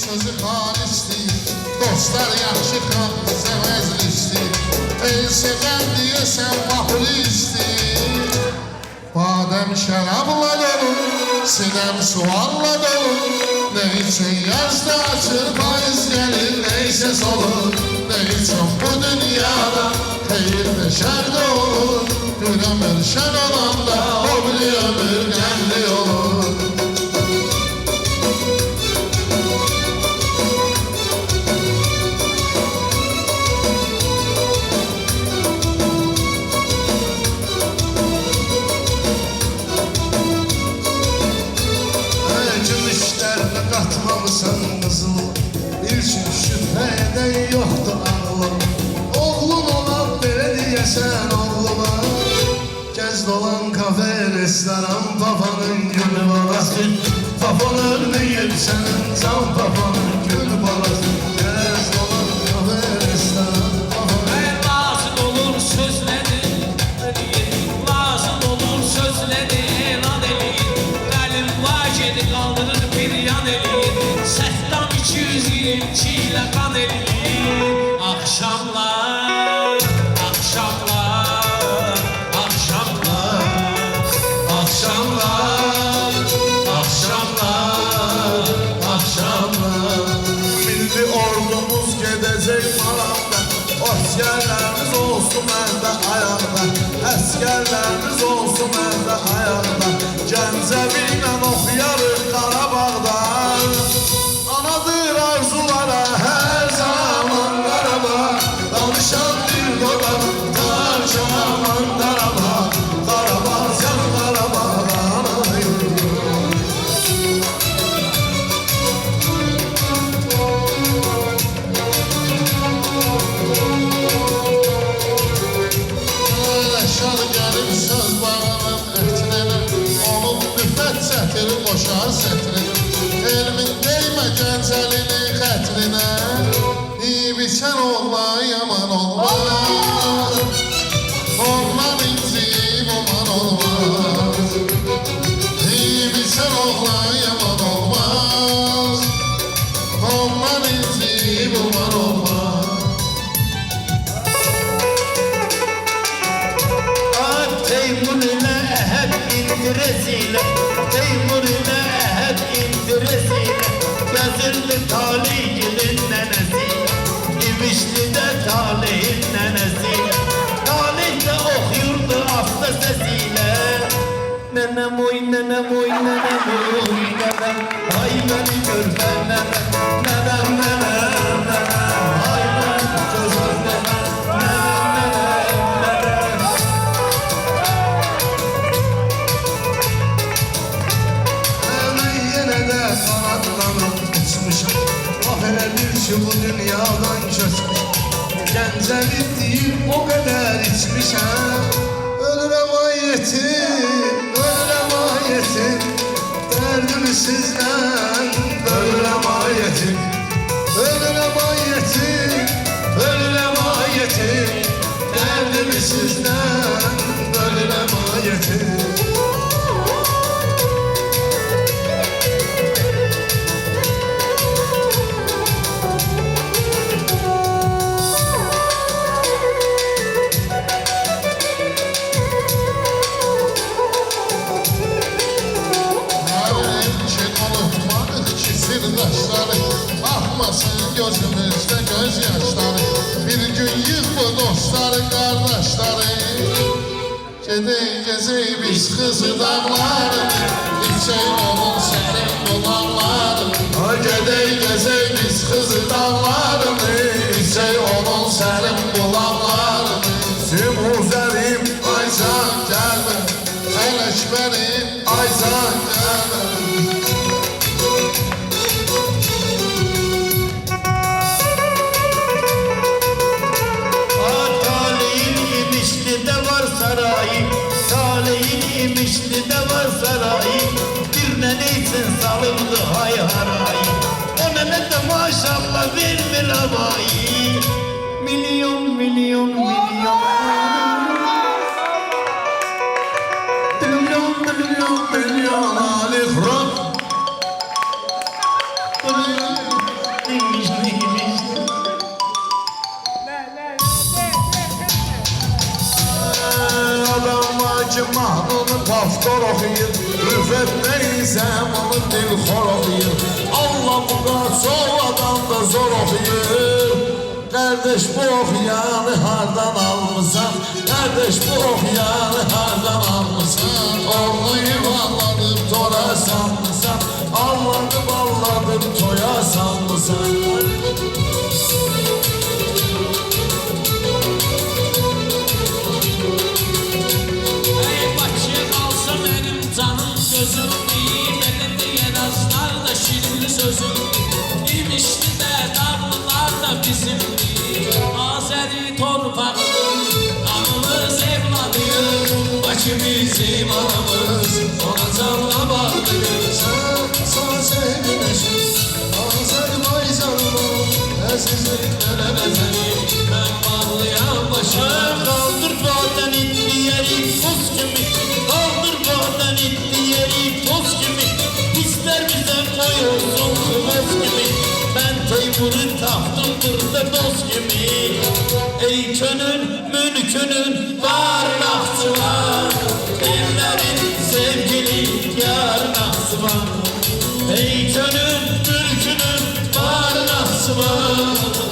sözü xalisdir. Dostlar yaxşı xan sevəzlisdir. Ey sevən deyəsən mahlisdir. Badəm şərabla dolu, sinəm sualla dolu. Ne için yazda açır payız gelir, neyse olur. Ne için bu dünyada hayır ve şer de olur. Bir ömür şen olanda o bir ömür kendi olur. Katmamışsan kızıl, bir şüphe eden yoktu ağlım. Oğlun olan böyle diyesen oğluma. Gez dolan kafe, restoran, papanın gül balası. Papan ölmeyip senin can papanın gül balası. Gez dolan kafe, restoran, papanın. Lazım olur sözlerin, lazım olur sözlerin. Elan elin, kalım vacidi kaldırır bir yan elin. Səhtam 222 ilə qan eləyir. Axşamlar, axşamlar, axşamlar, axşamlar, axşamlar, axşamlar. Milli ordumuz gedecek maraqda. Askerlerimiz olsun məndə ayaqda. Əskerlərimiz olsun məndə ayaqda. Gəncəbiylə oxuyarıq Qarabağda. Anadır arzulara her zaman Qarabağ. Danışan bir dolar tarcaman Qarabağ. Qarabağ sen Qarabağdan Şal gəlib söz bağının ətrinə. Onun müfət çətiri qoşar sətrinə. Elmin değmə gəncəlini xətrinə. İbiçən oğla yaman olmaz. Oğlan inciyib oman olmaz. İbiçən oğla yaman olmaz. Oğlan inciyib oman olmaz. Teymur ile ehad indiresiyle, Teymur ile ehad indiresiyle, Yazıldı talihinin nenesiyle, İmişli'de talihin nenesiyle, Talih de okuyurdu hasta sesiyle. Nenem oy, nenem oy, nenem oy, nenem, ay beni görsen nenem, nenem, nenem, nenem, ay beni görsen nenem, nenem, nenem, nenem. kanatlanıp uçmuşum. Ah hele bir şu bu dünyadan köçmüşüm. Gəncəlik deyib o kadar içmişəm. Ölürəm ay yetim, ölürəm ay yetim. Derdimi sizden, ölürəm ay yetim. Ölürəm ay yetim, ölürəm ay yetim. Derdimi sizden, ölürəm ay yetim. Sırdaşları akmasın gözümüzde gözyaşları. Bir gün yık bu dostları kardeşleri. Gedey gezey biz kızı dağları. İçey onun senin bulanları. Gedey gezey biz kızı dağları. İçey onun senin bulanları. Simuzərim, Aycan gelme, Eleşberim, Aycan gelme. İmişli'de var sarayı, bir nene için salındı hay haray. O nene de maşallah vermir havayı. Milyon milyon milyon. milyon milyon milyon Ali Kıran. neymiş neymiş. Adam var ki mahnını paftor oxuyur, rüfət neysə onu dilxor oxuyur. Allah buqa çox adam da zor oxuyur. Qardeş bu oxuyanı hardan almısan? Qardeş bu oxuyanı hardan almısan? Oğluyum anladım tora sanmısan? Anladım anladım toya sanmısan? Ey Bakıya qalsa mənim canım gözüm Belə deyən azlar da şirin sözüm İmişli də dağlılar da bizimdir Azəri torpağıdır Qanımız evladıyıq Bakı bizim anamız Ona canla bağlıyıq Sana sevdim eşim, Azerbaycan'ım, əzizlik Öləməzənim mən bağlayan başım Kaldır baden itli yeri toz kimi. Kaldır baden itli yeri toz kimi. İster bize koyulsun kıvız gibi. Ben Teymur'un tahtımdır da dost gibi. Ey könül mülkünün barnakçı var. Ellerin sevgili yarnakçı var. Ey könül mülkünün barnakçı var.